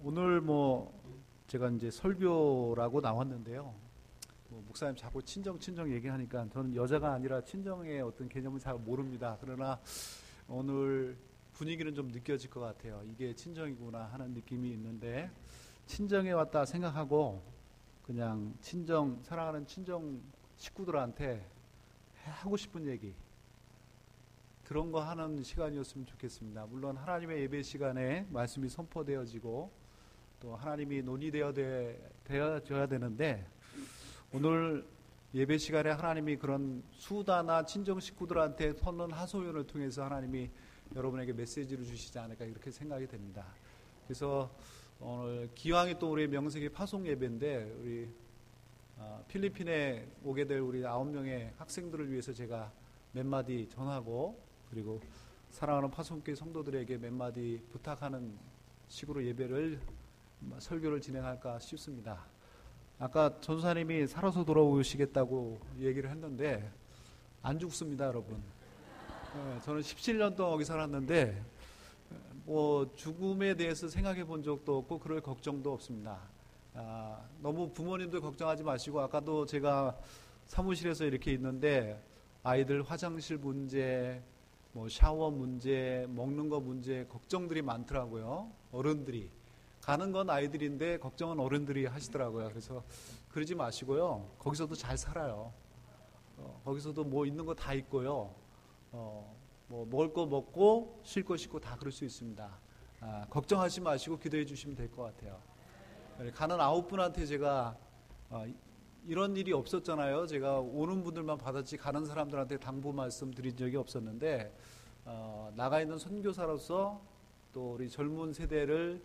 오늘 제가 이제 설교라고 나왔는데요. 목사님 자꾸 친정 얘기하니까 저는 여자가 아니라 친정의 어떤 개념을 잘 모릅니다. 그러나 오늘 분위기는 좀 느껴질 것 같아요. 이게 친정이구나 하는 느낌이 있는데, 친정에 왔다 생각하고 그냥 사랑하는 친정 식구들한테 하고 싶은 얘기, 그런 거 하는 시간이었으면 좋겠습니다. 물론 하나님의 예배 시간에 말씀이 선포되어지고 또 하나님이 논의되어져야 되는데, 오늘 예배 시간에 하나님이 그런 수다나 친정 식구들한테 터는 하소연을 통해서 하나님이 여러분에게 메시지를 주시지 않을까 이렇게 생각이 됩니다. 그래서 오늘 기왕이 또 우리 명색이 파송 예배인데, 우리 필리핀에 오게 될 우리 9명의 학생들을 위해서 제가 몇 마디 전하고, 그리고 사랑하는 파송교회 성도들에게 몇 마디 부탁하는 식으로 설교를 진행할까 싶습니다. 아까 전사님이 살아서 돌아오시겠다고 얘기를 했는데 안 죽습니다, 여러분. 저는 17년 동안 여기 살았는데 죽음에 대해서 생각해 본 적도 없고 그럴 걱정도 없습니다. 너무 부모님들 걱정하지 마시고, 아까도 제가 사무실에서 이렇게 있는데 아이들 화장실 문제, 샤워 문제, 먹는 거 문제, 걱정들이 많더라고요. 어른들이. 가는 건 아이들인데 걱정은 어른들이 하시더라고요. 그래서 그러지 마시고요. 거기서도 잘 살아요. 거기서도 있는 거 다 있고요. 먹을 거 먹고 쉴 거 씻고 다 그럴 수 있습니다. 걱정하지 마시고 기도해 주시면 될 것 같아요. 가는 9분한테 제가 이런 일이 없었잖아요. 제가 오는 분들만 받았지 가는 사람들한테 당부 말씀 드린 적이 없었는데, 나가 있는 선교사로서 또 우리 젊은 세대를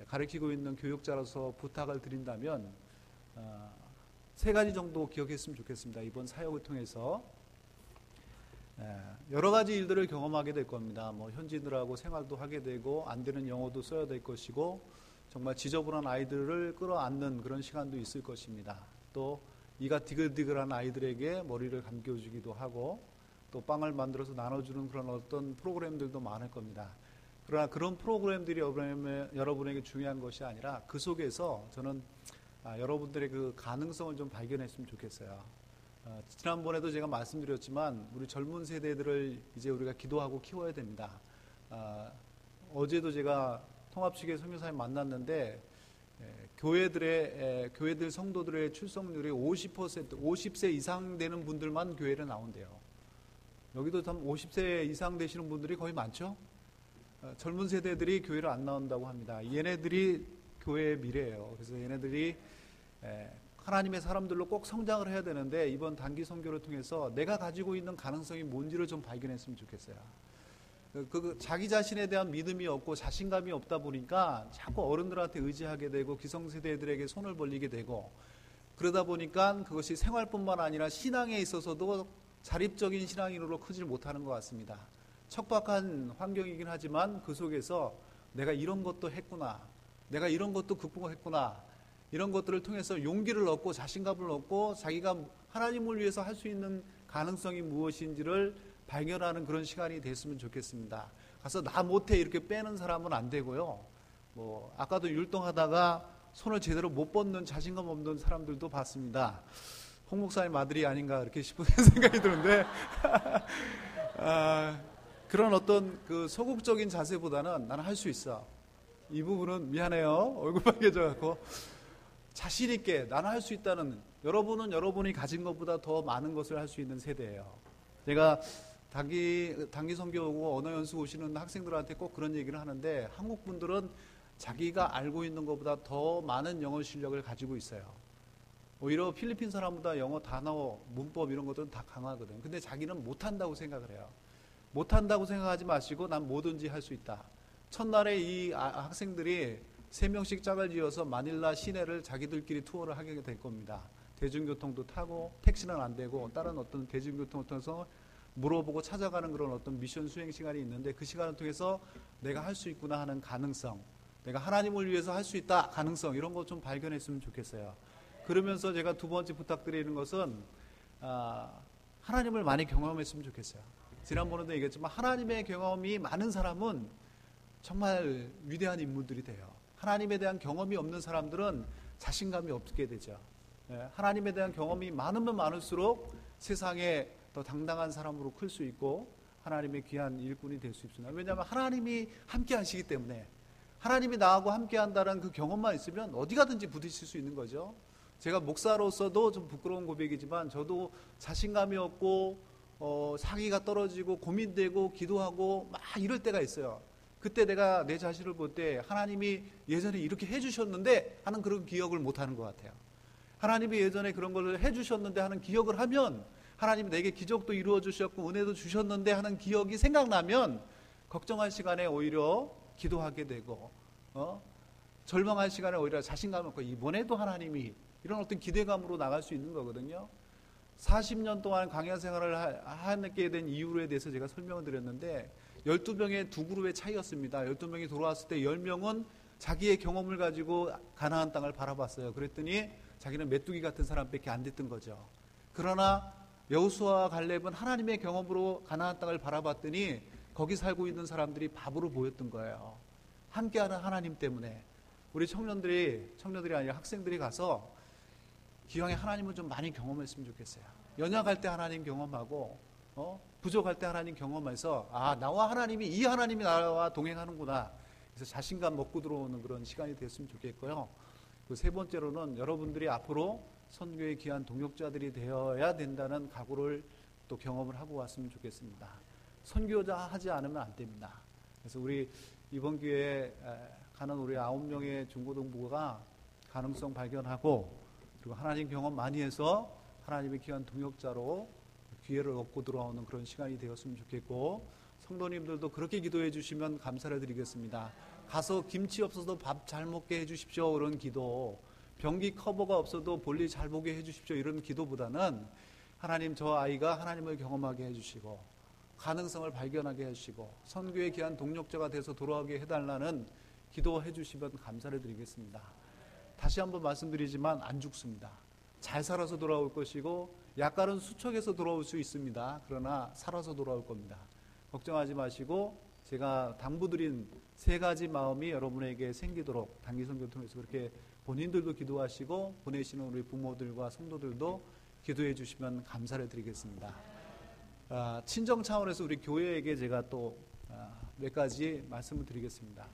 가르치고 있는 교육자로서 부탁을 드린다면 3가지 정도 기억했으면 좋겠습니다. 이번 사역을 통해서 여러 가지 일들을 경험하게 될 겁니다. 현지인들하고 생활도 하게 되고, 안 되는 영어도 써야 될 것이고, 정말 지저분한 아이들을 끌어안는 그런 시간도 있을 것입니다. 또 이가 디글디글한 아이들에게 머리를 감겨주기도 하고, 또 빵을 만들어서 나눠주는 그런 어떤 프로그램들도 많을 겁니다. 그러나 그런 프로그램들이 여러분에게 중요한 것이 아니라 그 속에서 저는 여러분들의 그 가능성을 좀 발견했으면 좋겠어요. 지난번에도 제가 말씀드렸지만 우리 젊은 세대들을 이제 우리가 기도하고 키워야 됩니다. 어제도 제가 통합식의 선교사님 만났는데, 교회들 성도들의 출석률이 50%, 50세 이상 되는 분들만 교회를 나온대요. 여기도 참 50세 이상 되시는 분들이 거의 많죠? 젊은 세대들이 교회를 안 나온다고 합니다. 얘네들이 교회의 미래예요. 그래서 얘네들이 하나님의 사람들로 꼭 성장을 해야 되는데, 이번 단기 선교를 통해서 내가 가지고 있는 가능성이 뭔지를 좀 발견했으면 좋겠어요. 자기 자신에 대한 믿음이 없고 자신감이 없다 보니까 자꾸 어른들한테 의지하게 되고 기성세대들에게 손을 벌리게 되고, 그러다 보니까 그것이 생활뿐만 아니라 신앙에 있어서도 자립적인 신앙인으로 크질 못하는 것 같습니다. 척박한 환경이긴 하지만 그 속에서 내가 이런 것도 했구나, 내가 이런 것도 극복했구나, 이런 것들을 통해서 용기를 얻고 자신감을 얻고 자기가 하나님을 위해서 할 수 있는 가능성이 무엇인지를 발견하는 그런 시간이 됐으면 좋겠습니다. 가서 나 못해 이렇게 빼는 사람은 안 되고요. 아까도 율동하다가 손을 제대로 못 뻗는 자신감 없는 사람들도 봤습니다. 홍 목사님 아들이 아닌가 이렇게 싶은 생각이 드는데 그런 어떤 그 소극적인 자세보다는 나는 할 수 있어, 이 부분은 미안해요, 얼굴 빨개져갖고 자신 있게 나는 할 수 있다는, 여러분은 여러분이 가진 것보다 더 많은 것을 할 수 있는 세대예요. 제가 단기 선교 오고 언어 연수 오시는 학생들한테 꼭 그런 얘기를 하는데, 한국 분들은 자기가 알고 있는 것보다 더 많은 영어 실력을 가지고 있어요. 오히려 필리핀 사람보다 영어 단어, 문법 이런 것들은 다 강하거든요. 근데 자기는 못한다고 생각을 해요. 못한다고 생각하지 마시고 난 뭐든지 할 수 있다. 첫날에 이 학생들이 3명씩 짝을 지어서 마닐라 시내를 자기들끼리 투어를 하게 될 겁니다. 대중교통도 타고, 택시는 안 되고 다른 어떤 대중교통을 통해서 물어보고 찾아가는 그런 어떤 미션 수행 시간이 있는데, 그 시간을 통해서 내가 할 수 있구나 하는 가능성, 내가 하나님을 위해서 할 수 있다 가능성, 이런 거 좀 발견했으면 좋겠어요. 그러면서 제가 두 번째 부탁드리는 것은 하나님을 많이 경험했으면 좋겠어요. 지난번에도 얘기했지만 하나님의 경험이 많은 사람은 정말 위대한 인물들이 돼요. 하나님에 대한 경험이 없는 사람들은 자신감이 없게 되죠. 하나님에 대한 경험이 많으면 많을수록 세상에 더 당당한 사람으로 클 수 있고 하나님의 귀한 일꾼이 될 수 있습니다. 왜냐하면 하나님이 함께 하시기 때문에, 하나님이 나하고 함께 한다는 그 경험만 있으면 어디 가든지 부딪힐 수 있는 거죠. 제가 목사로서도 좀 부끄러운 고백이지만 저도 자신감이 없고 사기가 떨어지고 고민되고 기도하고 막 이럴 때가 있어요. 그때 내가 내 자신을 볼 때 하나님이 예전에 이렇게 해주셨는데 하는 그런 기억을 못하는 것 같아요. 하나님이 예전에 그런 걸 해주셨는데 하는 기억을 하면, 하나님이 내게 기적도 이루어 주셨고 은혜도 주셨는데 하는 기억이 생각나면 걱정할 시간에 오히려 기도하게 되고 절망할 시간에 오히려 자신감 없고 이번에도 하나님이, 이런 어떤 기대감으로 나갈 수 있는 거거든요. 40년 동안 광야 생활을 하게 된 이유에 대해서 제가 설명을 드렸는데 12명의 두 그룹의 차이였습니다. 12명이 돌아왔을 때 10명은 자기의 경험을 가지고 가나안 땅을 바라봤어요. 그랬더니 자기는 메뚜기 같은 사람밖에 안 됐던 거죠. 그러나 여호수아와 갈렙은 하나님의 경험으로 가나안 땅을 바라봤더니 거기 살고 있는 사람들이 바보로 보였던 거예요. 함께하는 하나님 때문에. 우리 청년들이 아니라 학생들이 가서 기왕에 하나님을 좀 많이 경험했으면 좋겠어요. 연약할 때 하나님 경험하고 부족할 때 하나님 경험해서 나와 하나님이, 이 하나님이 나와 동행하는구나. 그래서 자신감 먹고 들어오는 그런 시간이 됐으면 좋겠고요. 그 세 번째로는 여러분들이 앞으로 선교의 귀한 동역자들이 되어야 된다는 각오를 또 경험을 하고 왔으면 좋겠습니다. 선교자 하지 않으면 안 됩니다. 그래서 우리 이번 기회에 가는 우리 9명의 중고등부가 가능성 발견하고 그리고 하나님 경험 많이 해서 하나님의 귀한 동역자로 기회를 얻고 들어오는 그런 시간이 되었으면 좋겠고, 성도님들도 그렇게 기도해 주시면 감사를 드리겠습니다. 가서 김치 없어도 밥 잘 먹게 해 주십시오 그런 기도, 변기 커버가 없어도 볼일 잘 보게 해 주십시오 이런 기도보다는 하나님, 저 아이가 하나님을 경험하게 해 주시고 가능성을 발견하게 해 주시고 선교의 귀한 동력자가 돼서 돌아오게 해달라는 기도해 주시면 감사를 드리겠습니다. 다시 한번 말씀드리지만 안 죽습니다. 잘 살아서 돌아올 것이고 약간은 수척해서 돌아올 수 있습니다. 그러나 살아서 돌아올 겁니다. 걱정하지 마시고 제가 당부드린 세 가지 마음이 여러분에게 생기도록 단기 선교를 통해서 그렇게 본인들도 기도하시고 보내시는 우리 부모들과 성도들도 기도해 주시면 감사를 드리겠습니다. 친정 차원에서 우리 교회에게 제가 또 몇 가지 말씀을 드리겠습니다.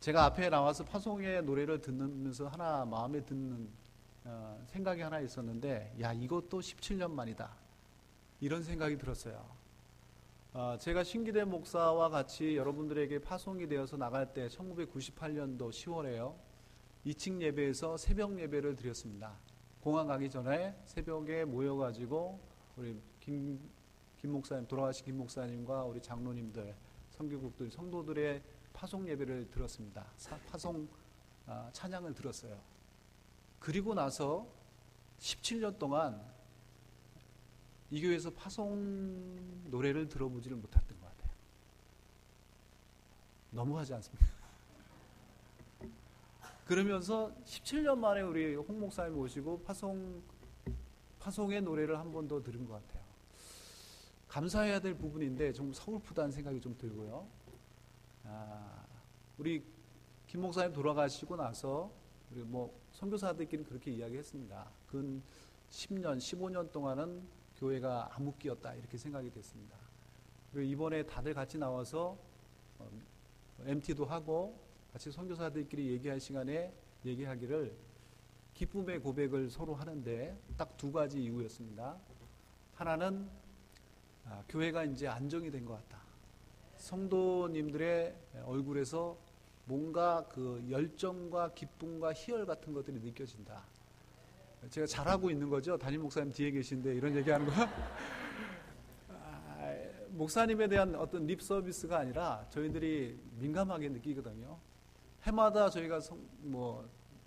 제가 앞에 나와서 파송의 노래를 듣면서 하나 마음에 드는 생각이 하나 있었는데, 이것도 17년 만이다 이런 생각이 들었어요. 제가 신기대 목사와 같이 여러분들에게 파송이 되어서 나갈 때 1998년도 10월에요 2층 예배에서 새벽 예배를 드렸습니다. 공항 가기 전에 새벽에 모여가지고 우리 김 목사님, 돌아가신 김 목사님과 우리 장로님들, 선교국들, 성도들의 파송 예배를 들었습니다. 파송 찬양을 들었어요. 그리고 나서 17년 동안 이 교회에서 파송 노래를 들어보지를 못했던 것 같아요. 너무하지 않습니까? 그러면서 17년 만에 우리 홍 목사님 오시고 파송의 노래를 한 번 더 들은 것 같아요. 감사해야 될 부분인데 좀 서글프다는 생각이 좀 들고요. 우리 김 목사님 돌아가시고 나서 우리 선교사들끼리 그렇게 이야기했습니다. 근 10년, 15년 동안은 교회가 암흑기였다 이렇게 생각이 됐습니다. 그리고 이번에 다들 같이 나와서 MT도 하고 같이 선교사들끼리 얘기할 시간에 얘기하기를 기쁨의 고백을 서로 하는데 딱 두 가지 이유였습니다. 하나는 교회가 이제 안정이 된 것 같다. 성도님들의 얼굴에서 뭔가 그 열정과 기쁨과 희열 같은 것들이 느껴진다. 제가 잘하고 있는 거죠? 담임 목사님 뒤에 계신데 이런 얘기하는 거. 목사님에 대한 어떤 립 서비스가 아니라 저희들이 민감하게 느끼거든요. 해마다 저희가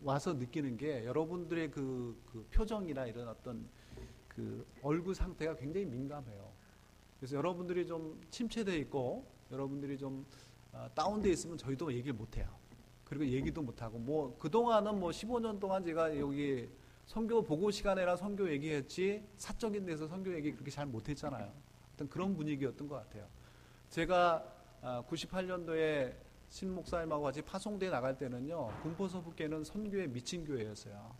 와서 느끼는 게 여러분들의 그 표정이나 이런 어떤 그 얼굴 상태가 굉장히 민감해요. 그래서 여러분들이 좀 침체되어 있고 여러분들이 좀 다운되어 있으면 저희도 얘기를 못해요. 그리고 얘기도 못하고 그동안은 15년 동안 제가 여기 선교 보고 시간에나 선교 얘기했지 사적인 데서 선교 얘기 그렇게 잘 못했잖아요. 어떤 그런 분위기였던 것 같아요. 제가 98년도에 신 목사님하고 같이 파송대 나갈 때는요, 군포서북교회는 선교에 미친 교회였어요.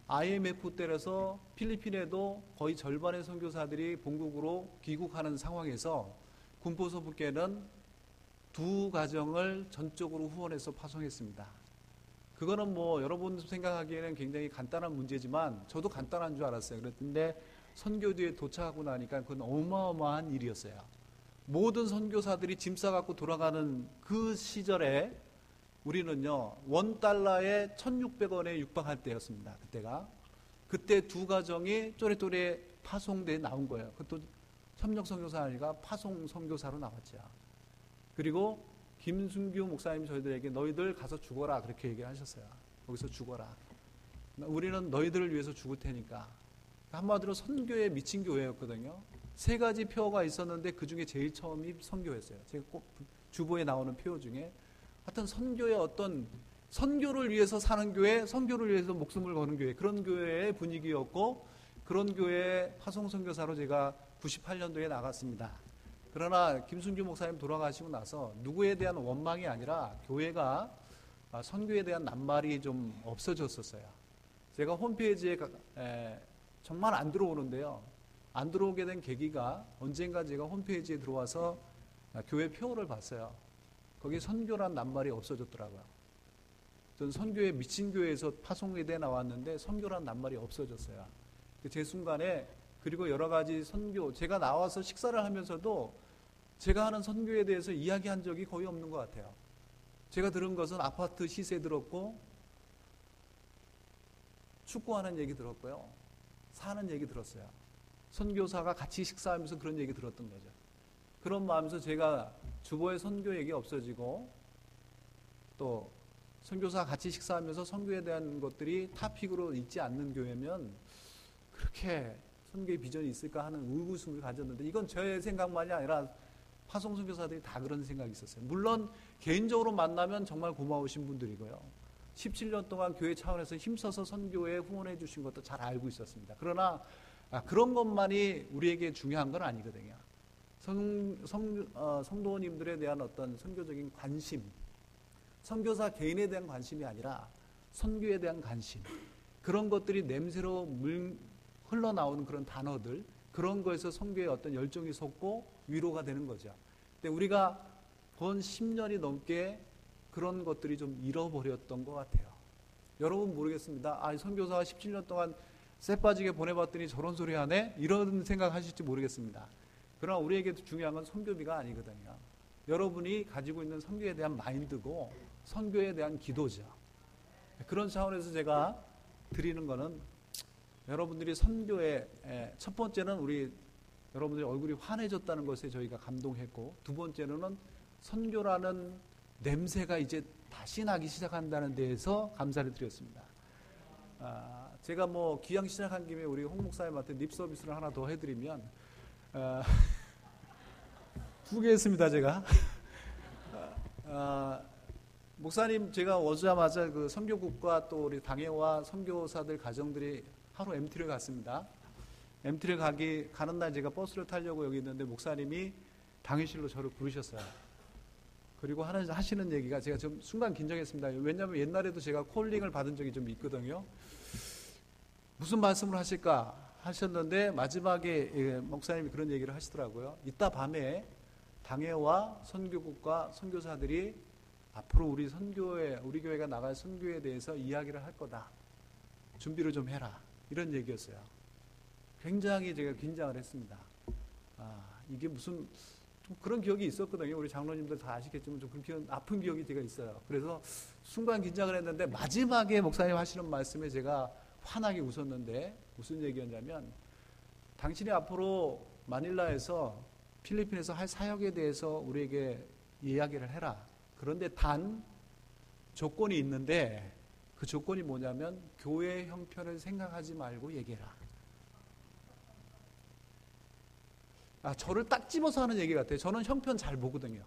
IMF 때라서 필리핀에도 거의 절반의 선교사들이 본국으로 귀국하는 상황에서 군포서북교회는 2가정을 전적으로 후원해서 파송했습니다. 그거는 뭐 여러분 생각하기에는 굉장히 간단한 문제지만 저도 간단한 줄 알았어요. 그랬는데 선교지에 도착하고 나니까 그건 어마어마한 일이었어요. 모든 선교사들이 짐 싸갖고 돌아가는 그 시절에 우리는요, $1에 1,600원에 육박할 때였습니다. 그때가. 그때 2가정이 쪼래쪼래 파송대에 나온 거예요. 그것도 협력 선교사 아니라 파송 선교사로 나왔죠. 그리고 김순규 목사님이 저희들에게 너희들 가서 죽어라 그렇게 얘기를 하셨어요. 거기서 죽어라. 우리는 너희들을 위해서 죽을 테니까. 한마디로 선교에 미친 교회였거든요. 3가지 표어가 있었는데 그 중에 제일 처음이 선교였어요. 제가 꼭 주보에 나오는 표어 중에 하여튼 선교의 어떤 선교를 위해서 사는 교회, 선교를 위해서 목숨을 거는 교회, 그런 교회의 분위기였고 그런 교회의 파송 선교사로 제가 98년도에 나갔습니다. 그러나 김순규 목사님 돌아가시고 나서 누구에 대한 원망이 아니라 교회가 선교에 대한 낱말이 좀 없어졌었어요. 제가 홈페이지에 정말 안 들어오는데요. 안 들어오게 된 계기가 언젠가 제가 홈페이지에 들어와서 교회 표어를 봤어요. 거기 선교란 낱말이 없어졌더라고요. 전 선교에 미친 교회에서 파송회대에 나왔는데 선교란 낱말이 없어졌어요. 제 순간에 그리고 여러 가지 선교, 제가 나와서 식사를 하면서도 제가 하는 선교에 대해서 이야기한 적이 거의 없는 것 같아요. 제가 들은 것은 아파트 시세 들었고 축구하는 얘기 들었고요. 사는 얘기 들었어요. 선교사가 같이 식사하면서 그런 얘기 들었던 거죠. 그런 마음에서 제가 주보에 선교 얘기 없어지고 또 선교사 같이 식사하면서 선교에 대한 것들이 타픽으로 있지 않는 교회면 그렇게 선교의 비전이 있을까 하는 의구심을 가졌는데 이건 제 생각만이 아니라 파송 선교사들이 다 그런 생각이 있었어요. 물론 개인적으로 만나면 정말 고마우신 분들이고요. 17년 동안 교회 차원에서 힘써서 선교에 후원해 주신 것도 잘 알고 있었습니다. 그러나 그런 것만이 우리에게 중요한 건 아니거든요. 성도님들에 대한 어떤 선교적인 관심, 선교사 개인에 대한 관심이 아니라 선교에 대한 관심, 그런 것들이 냄새로 흘러나오는 그런 단어들, 그런 거에서 선교의 어떤 열정이 솟고 위로가 되는 거죠. 근데 우리가 건 10년이 넘게 그런 것들이 좀 잃어버렸던 것 같아요. 여러분 모르겠습니다. 선교사가 17년 동안 쎄 빠지게 보내봤더니 저런 소리 하네? 이런 생각하실지 모르겠습니다. 그러나 우리에게 중요한 건 선교비가 아니거든요. 여러분이 가지고 있는 선교에 대한 마인드고 선교에 대한 기도죠. 그런 차원에서 제가 드리는 거는 여러분들이 선교에 첫 번째는 우리 여러분들의 얼굴이 환해졌다는 것에 저희가 감동했고 두 번째로는 선교라는 냄새가 이제 다시 나기 시작한다는 데에서 감사를 드렸습니다. 제가 뭐 기양 시작한 김에 우리 홍 목사님한테 립 서비스를 하나 더 해드리면 2개 했습니다. 제가 목사님 제가 오자마자 그 선교국과 또 우리 당회와 선교사들 가정들이 하루 MT를 갔습니다. MT를 가는 날 제가 버스를 타려고 여기 있는데 목사님이 당회실로 저를 부르셨어요. 그리고 하시는 얘기가 제가 좀 순간 긴장했습니다. 왜냐하면 옛날에도 제가 콜링을 받은 적이 좀 있거든요. 무슨 말씀을 하실까 하셨는데 마지막에 목사님이 그런 얘기를 하시더라고요. 이따 밤에 당회와 선교국과 선교사들이 앞으로 우리 교회가 나갈 선교에 대해서 이야기를 할 거다. 준비를 좀 해라. 이런 얘기였어요. 굉장히 제가 긴장을 했습니다. 이게 무슨 좀 그런 기억이 있었거든요. 우리 장로님들 다 아시겠지만 좀 그런 아픈 기억이 제가 있어요. 그래서 순간 긴장을 했는데 마지막에 목사님 하시는 말씀에 제가 환하게 웃었는데 무슨 얘기였냐면 당신이 앞으로 마닐라에서 필리핀에서 할 사역에 대해서 우리에게 이야기를 해라. 그런데 단 조건이 있는데 그 조건이 뭐냐면 교회 형편을 생각하지 말고 얘기해라. 저를 딱 집어서 하는 얘기 같아요. 저는 형편 잘 보거든요.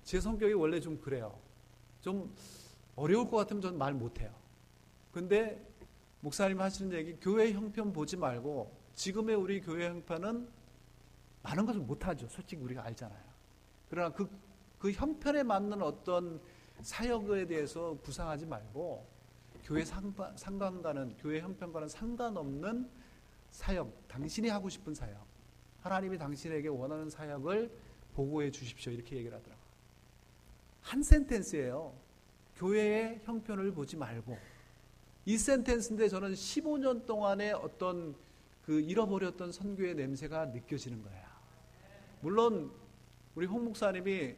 제 성격이 원래 좀 그래요. 좀 어려울 것 같으면 저는 말 못해요. 근데 목사님 하시는 얘기, 교회 형편 보지 말고 지금의 우리 교회 형편은 많은 것을 못하죠. 솔직히 우리가 알잖아요. 그러나 그 그 형편에 맞는 어떤 사역에 대해서 구상하지 말고 교회 상관과는, 교회 형편과는 상관없는 사역, 당신이 하고 싶은 사역, 하나님이 당신에게 원하는 사역을 보고해 주십시오, 이렇게 얘기를 하더라고요. 한 센텐스예요. 교회의 형편을 보지 말고. 이 센텐스인데 저는 15년 동안의 어떤 그 잃어버렸던 선교의 냄새가 느껴지는 거예요. 물론 우리 홍 목사님이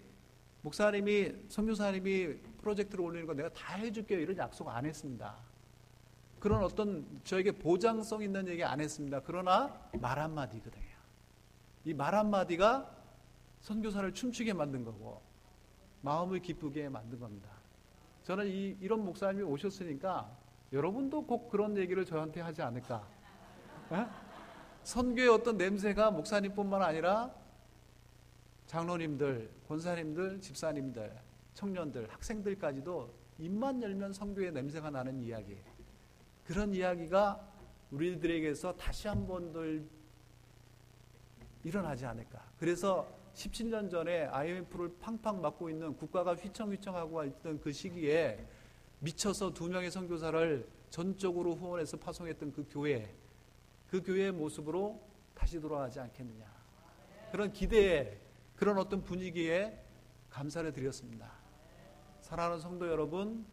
선교사님이 프로젝트를 올리는 거 내가 다 해줄게요, 이런 약속 안 했습니다. 그런 어떤 저에게 보장성 있는 얘기 안 했습니다. 그러나 말 한마디거든요. 이 말 한마디가 선교사를 춤추게 만든 거고 마음을 기쁘게 만든 겁니다. 저는 이런 목사님이 오셨으니까 여러분도 꼭 그런 얘기를 저한테 하지 않을까. 에? 선교의 어떤 냄새가 목사님뿐만 아니라 장로님들, 권사님들, 집사님들, 청년들, 학생들까지도 입만 열면 선교의 냄새가 나는 이야기, 그런 이야기가 우리들에게서 다시 한 번들 일어나지 않을까. 그래서 17년 전에 IMF를 팡팡 맞고 있는, 국가가 휘청휘청하고 있던 그 시기에 미쳐서 2명의 선교사를 전적으로 후원해서 파송했던 그 교회의 모습으로 다시 돌아가지 않겠느냐. 그런 기대에, 그런 어떤 분위기에 감사를 드렸습니다. 사랑하는 성도 여러분,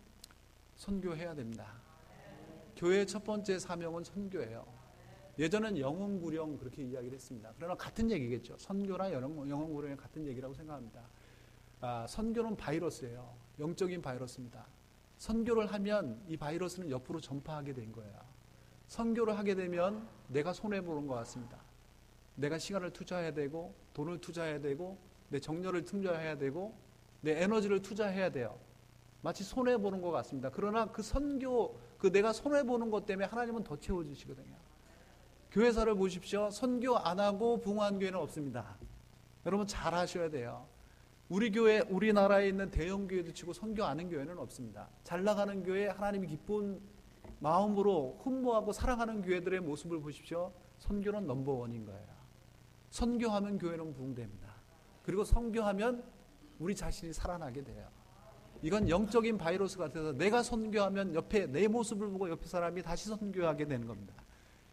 선교해야 됩니다. 교회의 첫 번째 사명은 선교예요. 예전엔 영혼구령 그렇게 이야기를 했습니다. 그러나 같은 얘기겠죠. 선교나 영혼구령이 같은 얘기라고 생각합니다. 선교는 바이러스예요. 영적인 바이러스입니다. 선교를 하면 이 바이러스는 옆으로 전파하게 된 거예요. 선교를 하게 되면 내가 손해보는 것 같습니다. 내가 시간을 투자해야 되고, 돈을 투자해야 되고, 내 정열을 투자해야 되고, 내 에너지를 투자해야 돼요. 마치 손해보는 것 같습니다. 그러나 그 선교, 그 내가 손해보는 것 때문에 하나님은 더 채워주시거든요. 교회사를 보십시오. 선교 안 하고 부흥한 교회는 없습니다. 여러분 잘 하셔야 돼요. 우리 교회, 우리나라에 있는 대형 교회도 치고 선교 안 하는 교회는 없습니다. 잘 나가는 교회, 하나님이 기쁜 마음으로 흠모하고 사랑하는 교회들의 모습을 보십시오. 선교는 넘버원인 거예요. 선교하면 교회는 부흥됩니다. 그리고 선교하면 우리 자신이 살아나게 돼요. 이건 영적인 바이러스 같아서 내가 선교하면 옆에 내 모습을 보고 옆에 사람이 다시 선교하게 되는 겁니다.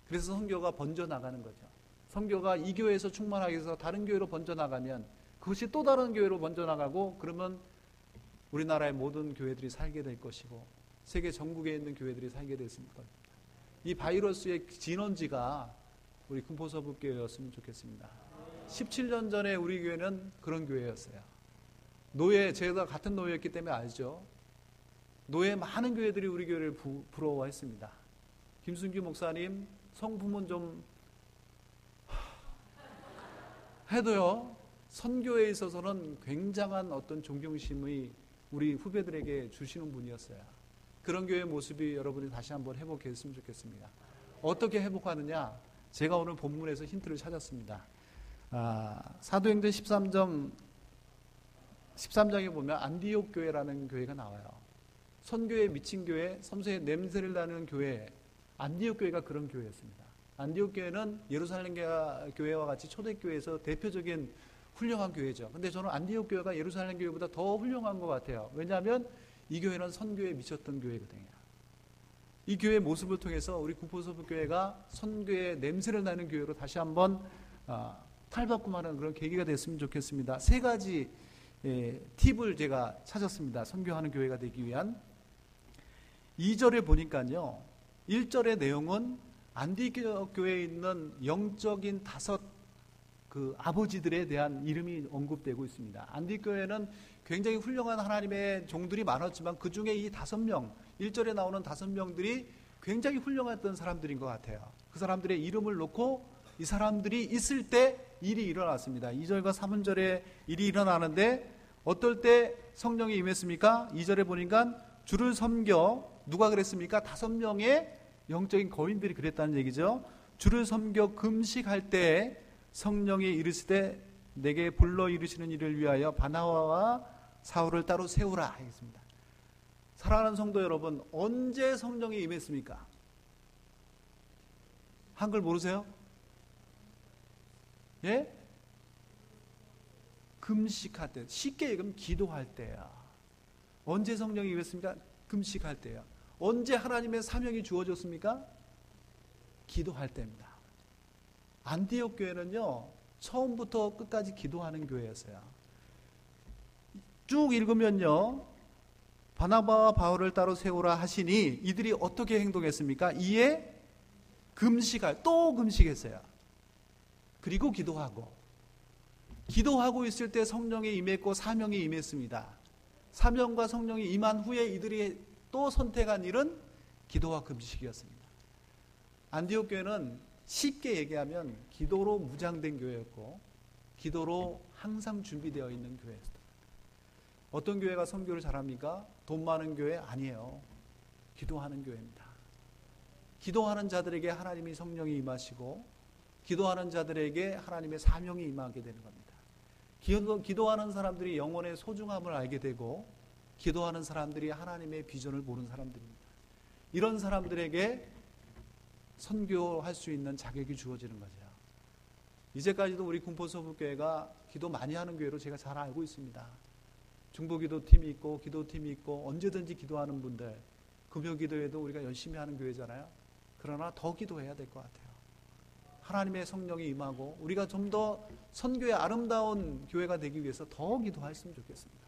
그래서 선교가 번져나가는 거죠. 선교가 이 교회에서 충만하게 해서 다른 교회로 번져나가면 그것이 또 다른 교회로 번져나가고, 그러면 우리나라의 모든 교회들이 살게 될 것이고 세계 전국에 있는 교회들이 살게 됐을 겁니다. 이 바이러스의 진원지가 우리 금포서북교회였으면 좋겠습니다. 17년 전에 우리 교회는 그런 교회였어요. 제가 같은 노예였기 때문에 알죠. 노예 많은 교회들이 우리 교회를 부러워했습니다. 김순규 목사님 성품은 좀 해도요, 선교에 있어서는 굉장한 어떤 존경심이 우리 후배들에게 주시는 분이었어요. 그런 교회의 모습이 여러분이 다시 한번 회복했으면 좋겠습니다. 어떻게 회복하느냐? 제가 오늘 본문에서 힌트를 찾았습니다. 사도행전 13장에 보면 안디옥 교회라는 교회가 나와요. 선교에 미친 교회, 선교의 냄새를 나는 교회, 안디옥 교회가 그런 교회였습니다. 안디옥 교회는 예루살렘 교회와 같이 초대교회에서 대표적인 훌륭한 교회죠. 근데 저는 안디옥 교회가 예루살렘 교회보다 더 훌륭한 것 같아요. 왜냐하면 이 교회는 선교에 미쳤던 교회거든요. 이 교회의 모습을 통해서 우리 구포서북교회가 선교의 냄새를 나는 교회로 다시 한번 탈바꿈하는 그런 계기가 됐으면 좋겠습니다. 3가지 팁을 제가 찾았습니다. 선교하는 교회가 되기 위한. 2절에 보니까요, 1절의 내용은 안디옥 교회에 있는 영적인 5 아버지들에 대한 이름이 언급되고 있습니다. 안디옥 교회는 굉장히 훌륭한 하나님의 종들이 많았지만 그 중에 이 5명, 1절에 나오는 5명들이 굉장히 훌륭했던 사람들인 것 같아요. 그 사람들의 이름을 놓고 이 사람들이 있을 때 일이 일어났습니다. 2절과 3절에 일이 일어나는데 어떨 때 성령이 임했습니까? 2절에 보니까 주를 섬겨, 누가 그랬습니까? 5명의 영적인 거인들이 그랬다는 얘기죠. 주를 섬겨 금식할 때 성령이 이르시되 내게 불러 이르시는 일을 위하여 바나바와 사울을 따로 세우라 하겠습니다. 사랑하는 성도 여러분, 언제 성령이 임했습니까? 한글 모르세요? 예? 금식할 때, 쉽게 얘기하면 기도할 때야. 언제 성령이 임했습니까? 금식할 때야. 언제 하나님의 사명이 주어졌습니까? 기도할 때입니다. 안디옥 교회는요, 처음부터 끝까지 기도하는 교회였어요. 쭉 읽으면요, 바나바와 바울을 따로 세우라 하시니 이들이 어떻게 행동했습니까? 이에 또 금식했어요. 그리고 기도하고 있을 때 성령이 임했고 사명이 임했습니다. 사명과 성령이 임한 후에 이들이 또 선택한 일은 기도와 금식이었습니다. 안디옥 교회는 쉽게 얘기하면 기도로 무장된 교회였고 기도로 항상 준비되어 있는 교회였습니다. 어떤 교회가 선교를 잘합니까? 돈 많은 교회 아니에요. 기도하는 교회입니다. 기도하는 자들에게 하나님이 성령이 임하시고 기도하는 자들에게 하나님의 사명이 임하게 되는 겁니다. 기도하는 사람들이 영혼의 소중함을 알게 되고 기도하는 사람들이 하나님의 비전을 보는 사람들입니다. 이런 사람들에게 선교할 수 있는 자격이 주어지는 거죠. 이제까지도 우리 군포서북교회가 기도 많이 하는 교회로 제가 잘 알고 있습니다. 중보기도팀이 있고 기도팀이 있고 언제든지 기도하는 분들, 금요기도에도 우리가 열심히 하는 교회잖아요. 그러나 더 기도해야 될 것 같아요. 하나님의 성령이 임하고 우리가 좀 더 선교의 아름다운 교회가 되기 위해서 더 기도했으면 좋겠습니다.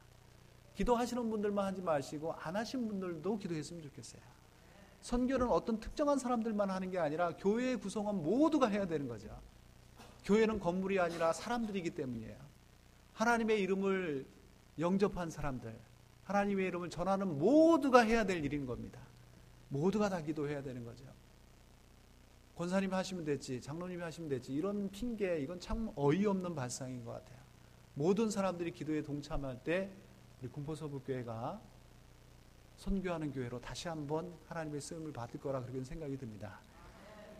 기도하시는 분들만 하지 마시고 안 하신 분들도 기도했으면 좋겠어요. 선교는 어떤 특정한 사람들만 하는 게 아니라 교회의 구성원 모두가 해야 되는 거죠. 교회는 건물이 아니라 사람들이기 때문이에요. 하나님의 이름을 영접한 사람들, 하나님의 이름을 전하는 모두가 해야 될 일인 겁니다. 모두가 다 기도해야 되는 거죠. 권사님이 하시면 됐지, 장로님이 하시면 됐지, 이런 핑계, 이건 참 어이없는 발상인 것 같아요. 모든 사람들이 기도에 동참할 때 우리 군포서북교회가 선교하는 교회로 다시 한번 하나님의 쓰임을 받을 거라 그렇게 생각이 듭니다.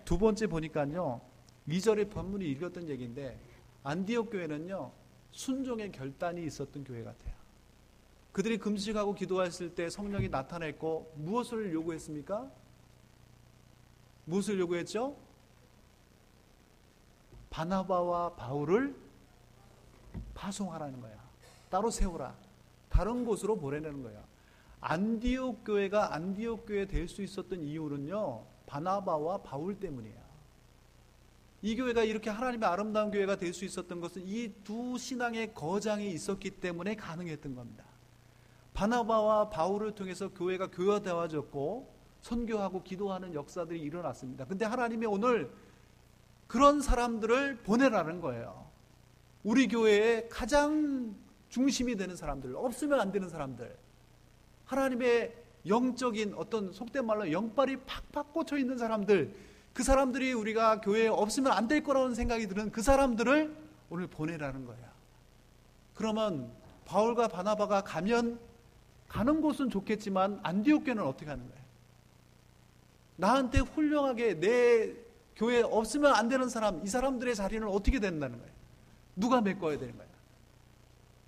두 번째 보니까요, 2절의 본문이 읽었던 얘기인데 안디옥 교회는요, 순종의 결단이 있었던 교회 같아요. 그들이 금식하고 기도했을 때 성령이 나타냈고 무엇을 요구했습니까? 무엇을 요구했죠? 바나바와 바울을 파송하라는 거야. 따로 세우라. 다른 곳으로 보내는 거야. 안디옥 교회가 안디옥 교회 될 수 있었던 이유는요, 바나바와 바울 때문이에요. 이 교회가 이렇게 하나님의 아름다운 교회가 될 수 있었던 것은 이 두 신앙의 거장이 있었기 때문에 가능했던 겁니다. 바나바와 바울을 통해서 교회가 교회화되어졌고 선교하고 기도하는 역사들이 일어났습니다. 근데 하나님이 오늘 그런 사람들을 보내라는 거예요. 우리 교회의 가장 중심이 되는 사람들, 없으면 안 되는 사람들, 하나님의 영적인 어떤 속된 말로 영빨이 팍팍 꽂혀 있는 사람들, 그 사람들이 우리가 교회에 없으면 안 될 거라는 생각이 드는 그 사람들을 오늘 보내라는 거예요. 그러면 바울과 바나바가 가는 곳은 좋겠지만 안디옥 교회는 어떻게 하는 거예요? 나한테 훌륭하게 내 교회에 없으면 안 되는 사람, 이 사람들의 자리는 어떻게 된다는 거예요? 누가 메꿔야 되는 거예요?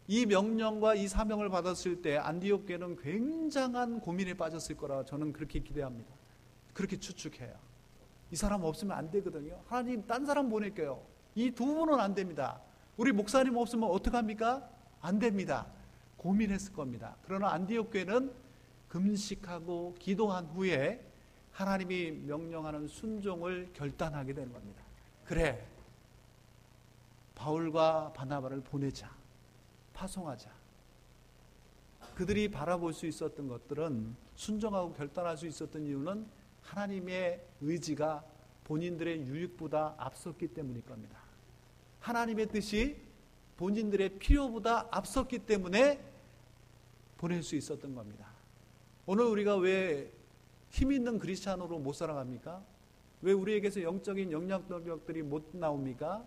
이 명령과 이 사명을 받았을 때 안디옥 교회는 굉장한 고민에 빠졌을 거라 저는 그렇게 기대합니다. 그렇게 추측해요. 이 사람 없으면 안 되거든요. 하나님 딴 사람 보낼게요. 이 두 분은 안 됩니다. 우리 목사님 없으면 어떡합니까? 안 됩니다. 고민했을 겁니다. 그러나 안디옥 교회는 금식하고 기도한 후에 하나님이 명령하는 순종을 결단하게 되는 겁니다. 그래, 바울과 바나바를 보내자, 파송하자. 그들이 바라볼 수 있었던 것들은, 순종하고 결단할 수 있었던 이유는 하나님의 의지가 본인들의 유익보다 앞섰기 때문일 겁니다. 하나님의 뜻이 본인들의 필요보다 앞섰기 때문에 보낼 수 있었던 겁니다. 오늘 우리가 왜 힘 있는 그리스찬으로 못 살아갑니까? 왜 우리에게서 영적인 영향력들이 못 나옵니까?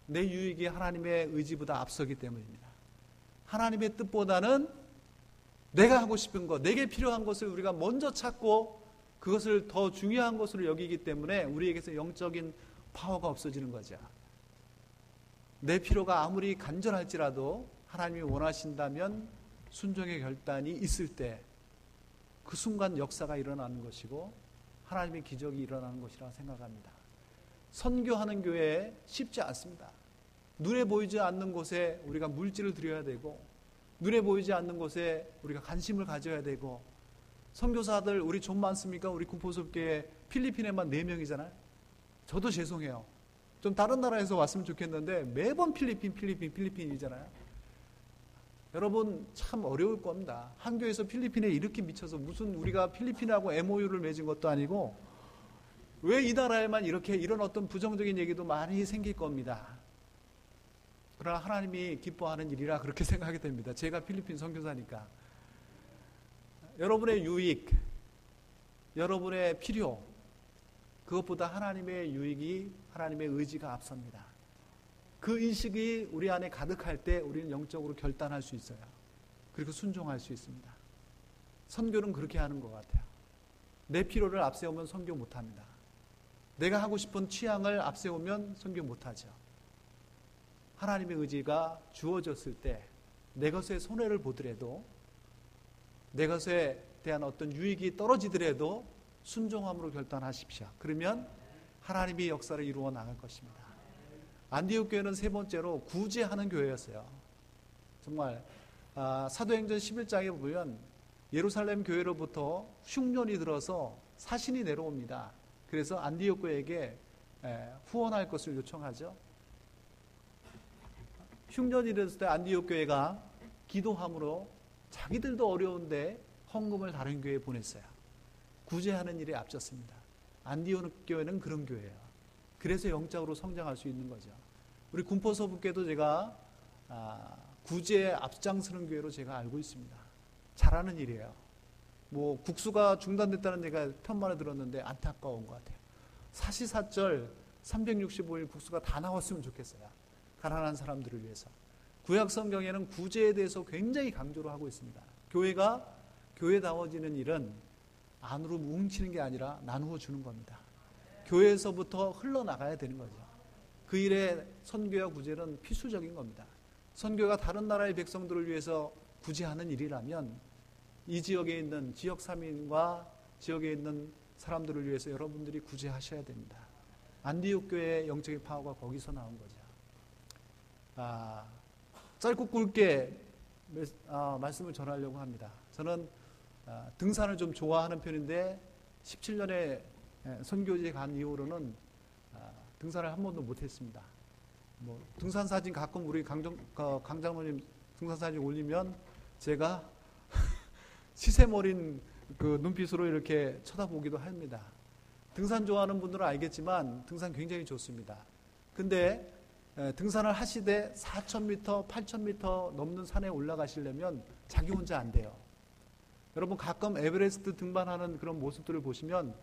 내 유익이 하나님의 의지보다 앞서기 때문입니다. 하나님의 뜻보다는 내가 하고 싶은 것, 내게 필요한 것을 우리가 먼저 찾고 그것을 더 중요한 것으로 여기기 때문에 우리에게서 영적인 파워가 없어지는 거죠. 내 필요가 아무리 간절할지라도 하나님이 원하신다면 순종의 결단이 있을 때 그 순간 역사가 일어나는 것이고 하나님의 기적이 일어나는 것이라고 생각합니다. 선교하는 교회 쉽지 않습니다. 눈에 보이지 않는 곳에 우리가 물질을 드려야 되고, 눈에 보이지 않는 곳에 우리가 관심을 가져야 되고, 선교사들 우리 좀 많습니까? 우리 군포섭교회 필리핀에만 4명이잖아요. 저도 죄송해요. 좀 다른 나라에서 왔으면 좋겠는데 매번 필리핀이잖아요. 여러분 참 어려울 겁니다. 한 교회에서 필리핀에 이렇게 미쳐서 무슨 우리가 필리핀하고 MOU를 맺은 것도 아니고 왜 이 나라에만 이렇게 이런 어떤 부정적인 얘기도 많이 생길 겁니다. 그러나 하나님이 기뻐하는 일이라 그렇게 생각하게 됩니다. 제가 필리핀 선교사니까. 여러분의 유익, 여러분의 필요, 그것보다 하나님의 유익이, 하나님의 의지가 앞섭니다. 그 인식이 우리 안에 가득할 때 우리는 영적으로 결단할 수 있어요. 그리고 순종할 수 있습니다. 선교는 그렇게 하는 것 같아요. 내 필요를 앞세우면 선교 못합니다. 내가 하고 싶은 취향을 앞세우면 선교 못하죠. 하나님의 의지가 주어졌을 때 내 것에 손해를 보더라도, 내 것에 대한 어떤 유익이 떨어지더라도 순종함으로 결단하십시오. 그러면 하나님이 역사를 이루어 나갈 것입니다. 안디옥 교회는 세 번째로 구제하는 교회였어요. 정말 사도행전 11장에 보면 예루살렘 교회로부터 흉년이 들어서 사신이 내려옵니다. 그래서 안디옥 교회에게 후원할 것을 요청하죠. 흉년이 들었을 때 안디옥 교회가 기도함으로 자기들도 어려운데 헌금을 다른 교회에 보냈어요. 구제하는 일에 앞섰습니다. 안디옥 교회는 그런 교회예요. 그래서 영적으로 성장할 수 있는 거죠. 우리 군포서북교도 제가 구제에 앞장서는 교회로 제가 알고 있습니다. 잘하는 일이에요. 뭐 국수가 중단됐다는 얘기가 편만에 들었는데 안타까운 것 같아요. 사시사철 365일 국수가 다 나왔으면 좋겠어요. 가난한 사람들을 위해서. 구약 성경에는 구제에 대해서 굉장히 강조를 하고 있습니다. 교회가 교회다워지는 일은 안으로 뭉치는 게 아니라 나누어 주는 겁니다. 교회에서부터 흘러나가야 되는 거죠. 그 일에 선교와 구제는 필수적인 겁니다. 선교가 다른 나라의 백성들을 위해서 구제하는 일이라면 이 지역에 있는 지역 사민과 지역에 있는 사람들을 위해서 여러분들이 구제하셔야 됩니다. 안디옥 교회의 영적인 파워가 거기서 나온 거죠. 짧고 굵게 말씀을 전하려고 합니다. 저는 등산을 좀 좋아하는 편인데 17년에 선교지에 간 이후로는 등산을 한 번도 못했습니다. 뭐 등산 사진 가끔 우리 강장모님 등산 사진 올리면 제가 시샘어린 그 눈빛으로 이렇게 쳐다보기도 합니다. 등산 좋아하는 분들은 알겠지만 등산 굉장히 좋습니다. 근데 등산을 하시되 4,000m, 8,000m 넘는 산에 올라가시려면 자기 혼자 안 돼요. 여러분 가끔 에베레스트 등반하는 그런 모습들을 보시면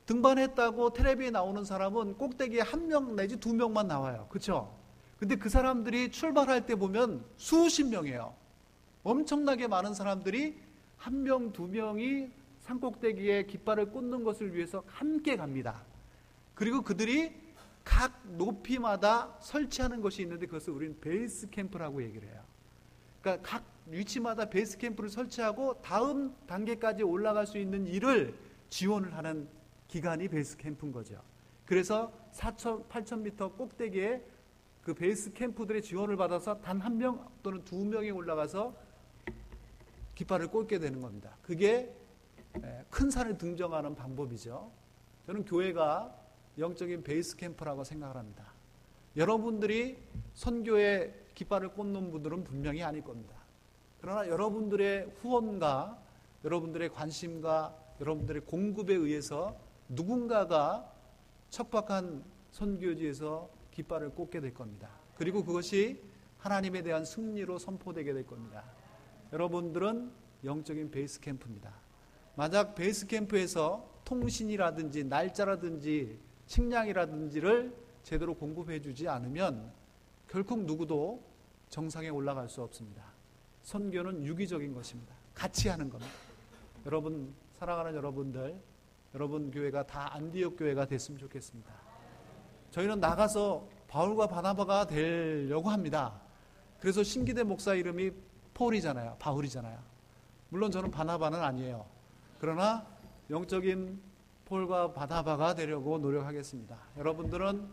등반했다고 텔레비에 나오는 사람은 꼭대기에 1명 내지 2명만 나와요. 그렇죠? 근데 그 사람들이 출발할 때 보면 수십 명이에요. 엄청나게 많은 사람들이 1명, 2명이 산꼭대기에 깃발을 꽂는 것을 위해서 함께 갑니다. 그리고 그들이 각 높이마다 설치하는 것이 있는데 그것을 우리는 베이스 캠프라고 얘기를 해요. 그러니까 각 위치마다 베이스 캠프를 설치하고 다음 단계까지 올라갈 수 있는 일을 지원을 하는 기간이 베이스 캠프인 거죠. 그래서 8,000m 꼭대기에 그 베이스 캠프들의 지원을 받아서 단 1명 또는 2명이 올라가서 깃발을 꽂게 되는 겁니다. 그게 큰 산을 등정하는 방법이죠. 저는 교회가 영적인 베이스 캠프라고 생각을 합니다. 여러분들이 선교에 깃발을 꽂는 분들은 분명히 아닐 겁니다. 그러나 여러분들의 후원과 여러분들의 관심과 여러분들의 공급에 의해서 누군가가 척박한 선교지에서 깃발을 꽂게 될 겁니다. 그리고 그것이 하나님에 대한 승리로 선포되게 될 겁니다. 여러분들은 영적인 베이스 캠프입니다. 만약 베이스 캠프에서 통신이라든지 날짜라든지 식량이라든지를 제대로 공급해 주지 않으면 결코 누구도 정상에 올라갈 수 없습니다. 선교는 유기적인 것입니다. 같이 하는 겁니다. 여러분, 사랑하는 여러분들, 여러분 교회가 다 안디옥 교회가 됐으면 좋겠습니다. 저희는 나가서 바울과 바나바가 되려고 합니다. 그래서 신기대 목사 이름이 폴이잖아요. 바울이잖아요. 물론 저는 바나바는 아니에요. 그러나 영적인 폴과 바나바가 되려고 노력하겠습니다. 여러분들은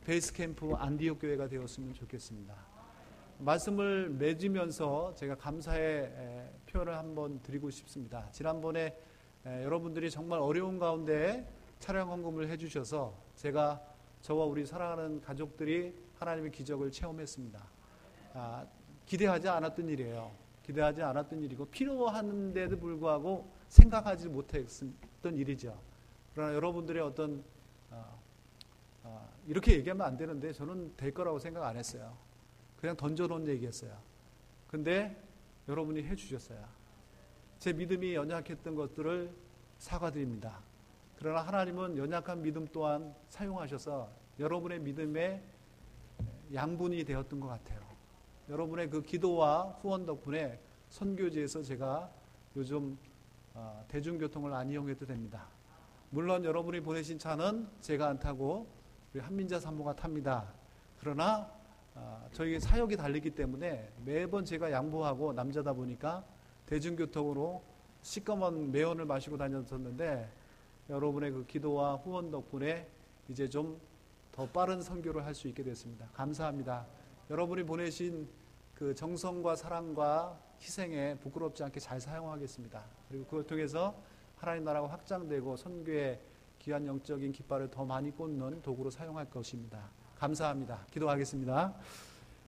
베이스캠프 안디옥 교회가 되었으면 좋겠습니다. 말씀을 맺으면서 제가 감사의 표현을 한번 드리고 싶습니다. 지난번에 여러분들이 정말 어려운 가운데 촬영 헌금을 해주셔서 저와 우리 사랑하는 가족들이 하나님의 기적을 체험했습니다. 기대하지 않았던 일이에요. 기대하지 않았던 일이고 필요한데도 불구하고 생각하지 못했던 일이죠. 그러나 여러분들의 어떤 이렇게 얘기하면 안 되는데 저는 될 거라고 생각 안 했어요. 그냥 던져놓은 얘기였어요. 근데 여러분이 해주셨어요. 제 믿음이 연약했던 것들을 사과드립니다. 그러나 하나님은 연약한 믿음 또한 사용하셔서 여러분의 믿음의 양분이 되었던 것 같아요. 여러분의 그 기도와 후원 덕분에 선교지에서 제가 요즘 대중교통을 안 이용해도 됩니다. 물론 여러분이 보내신 차는 제가 안 타고 우리 한민자 사모가 탑니다. 그러나 저희 사역이 다르기 때문에 매번 제가 양보하고 남자다 보니까 대중교통으로 시꺼먼 매연을 마시고 다녔었는데 여러분의 그 기도와 후원 덕분에 이제 좀 더 빠른 선교를 할 수 있게 됐습니다. 감사합니다. 여러분이 보내신 그 정성과 사랑과 희생에 부끄럽지 않게 잘 사용하겠습니다. 그리고 그걸 통해서 하나님 나라가 확장되고 선교의 귀한 영적인 깃발을 더 많이 꽂는 도구로 사용할 것입니다. 감사합니다. 기도하겠습니다.